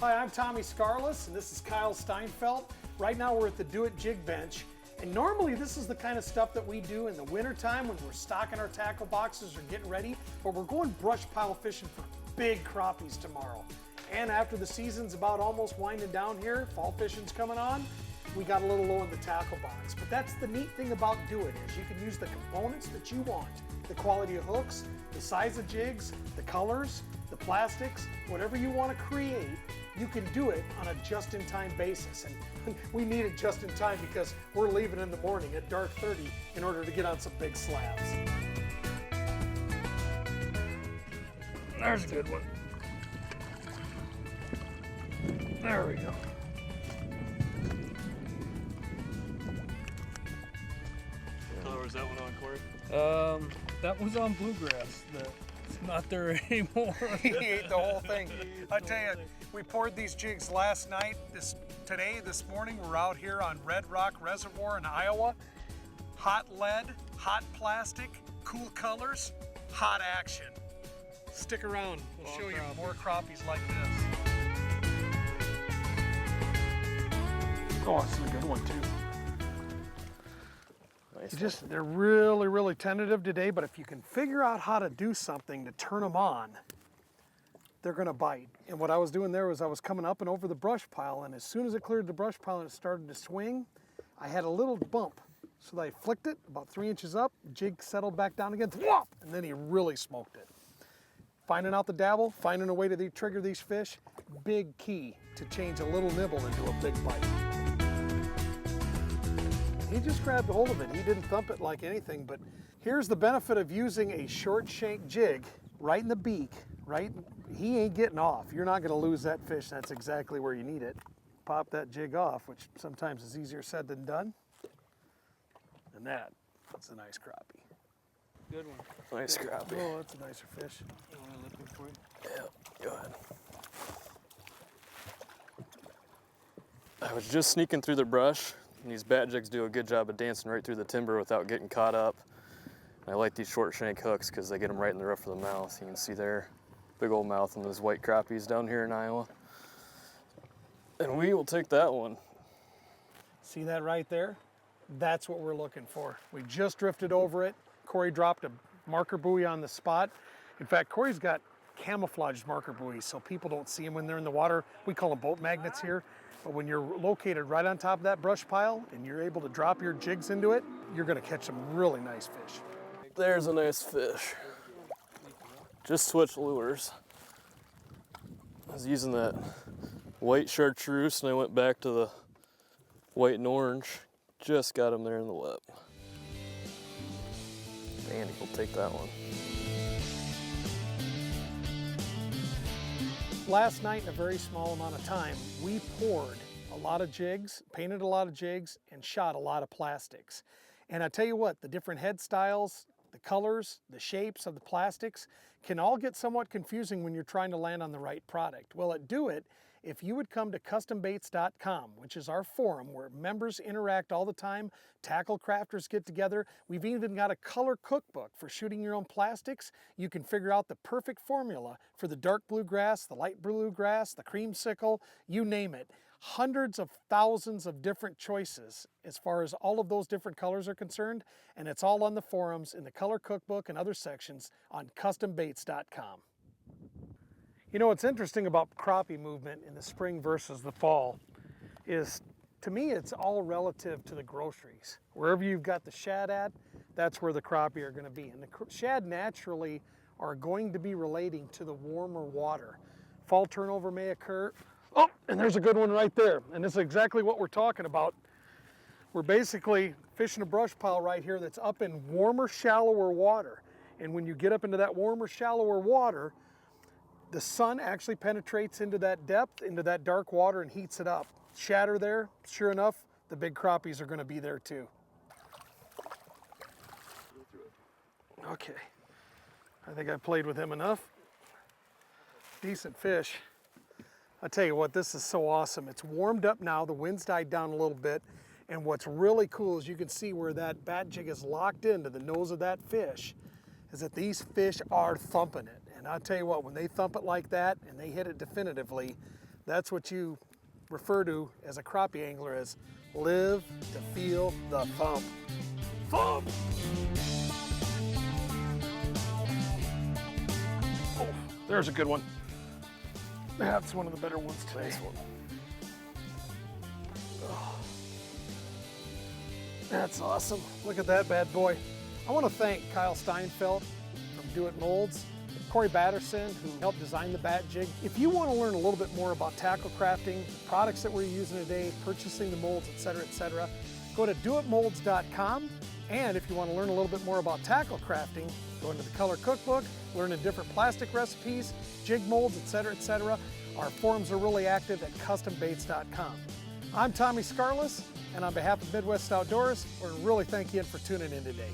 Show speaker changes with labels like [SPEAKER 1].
[SPEAKER 1] Hi, I'm Tommy Skarlis, and this is Kyle Steinfeldt. Right now we're at the Do It Jig Bench, and normally this is the kind of stuff that we do in the wintertime when we're stocking our tackle boxes or getting ready, but we're going brush pile fishing for big crappies tomorrow. And after the season's about almost winding down here, fall fishing's coming on, we got a little low in the tackle box. But that's the neat thing about Do It, is you can use the components that you want. The quality of hooks, the size of jigs, the colors, the plastics, whatever you want to create, you can do it on a just-in-time basis. And we need it just in time because we're leaving in the morning at dark 30 in order to get on some big slabs. There's a good one. There we go.
[SPEAKER 2] Color was that one on, Cory?
[SPEAKER 3] That was on bluegrass. It's not there anymore.
[SPEAKER 1] He ate the whole thing. I tell you, we poured these jigs last night. This morning, we're out here on Red Rock Reservoir in Iowa. Hot lead, hot plastic, cool colors, hot action. Stick around. We'll show you more crappies like this. Oh, this is a good one too.
[SPEAKER 2] Nice.
[SPEAKER 1] They're really, really tentative today, but if you can figure out how to do something to turn them on, they're gonna bite. And what I was doing there was I was coming up and over the brush pile, and as soon as it cleared the brush pile and it started to swing, I had a little bump. So I flicked it about 3 inches up, jig settled back down again, whop, and then he really smoked it. Finding out the dabble, finding a way to trigger these fish, big key to change a little nibble into a big bite. He just grabbed a hold of it. He didn't thump it like anything, but here's the benefit of using a short shank jig right in the beak, right? He ain't getting off. You're not gonna lose that fish. That's exactly where you need it. Pop that jig off, which sometimes is easier said than done. And that's a nice crappie.
[SPEAKER 3] Good one.
[SPEAKER 2] Nice crappie.
[SPEAKER 1] Oh, that's a nicer fish.
[SPEAKER 3] You want to lift it for you?
[SPEAKER 2] Yeah, go ahead. I was just sneaking through the brush, and these bat jigs do a good job of dancing right through the timber without getting caught up. And I like these short shank hooks because they get them right in the roof of the mouth. You can see there, big old mouth on those white crappies down here in Iowa. And we will take that one.
[SPEAKER 1] See that right there? That's what we're looking for. We just drifted over it. Cory dropped a marker buoy on the spot. In fact, Cory's got camouflaged marker buoys so people don't see them when they're in the water. We call them boat magnets here. But when you're located right on top of that brush pile and you're able to drop your jigs into it, you're gonna catch some really nice fish.
[SPEAKER 2] There's a nice fish. Just switched lures. I was using that white chartreuse and I went back to the white and orange. Just got him there in the lip. Andy will take that one.
[SPEAKER 1] Last night, in a very small amount of time, we poured a lot of jigs, painted a lot of jigs, and shot a lot of plastics. And I tell you what, the different head styles, the colors, the shapes of the plastics can all get somewhat confusing when you're trying to land on the right product. Well, at Do It, if you would come to custombaits.com, which is our forum where members interact all the time, tackle crafters get together, we've even got a color cookbook for shooting your own plastics. You can figure out the perfect formula for the dark bluegrass, the light bluegrass, the creamsicle, you name it. Hundreds of thousands of different choices as far as all of those different colors are concerned, and it's all on the forums in the color cookbook and other sections on custombaits.com. You know, what's interesting about crappie movement in the spring versus the fall is, to me, it's all relative to the groceries. Wherever you've got the shad at, that's where the crappie are going to be. And the shad naturally are going to be relating to the warmer water. Fall turnover may occur. Oh, and there's a good one right there. And this is exactly what we're talking about. We're basically fishing a brush pile right here that's up in warmer, shallower water. And when you get up into that warmer, shallower water, the sun actually penetrates into that depth, into that dark water, and heats it up. Shatter there, sure enough, the big crappies are going to be there too. Okay, I think I played with him enough. Decent fish. I tell you what, this is so awesome. It's warmed up now, the wind's died down a little bit, and what's really cool is you can see where that bat jig is locked into the nose of that fish, is that these fish are thumping it. And I'll tell you what, when they thump it like that and they hit it definitively, That's what you refer to as a crappie angler as live to feel the thump. Thump! Oh, there's a good one. That's one of the better ones today.
[SPEAKER 2] Nice one.
[SPEAKER 1] Oh, that's awesome. Look at that bad boy. I want to thank Kyle Steinfeldt from Do It Molds, Cory Batterson, who helped design the bat jig. If you want to learn a little bit more about tackle crafting, the products that we're using today, purchasing the molds, etc., go to doitmolds.com. And if you want to learn a little bit more about tackle crafting, go into the color cookbook, learn the different plastic recipes, jig molds, etc. Our forums are really active at custombaits.com. I'm Tommy Skarlis, and on behalf of Midwest Outdoors, we really thank you for tuning in today.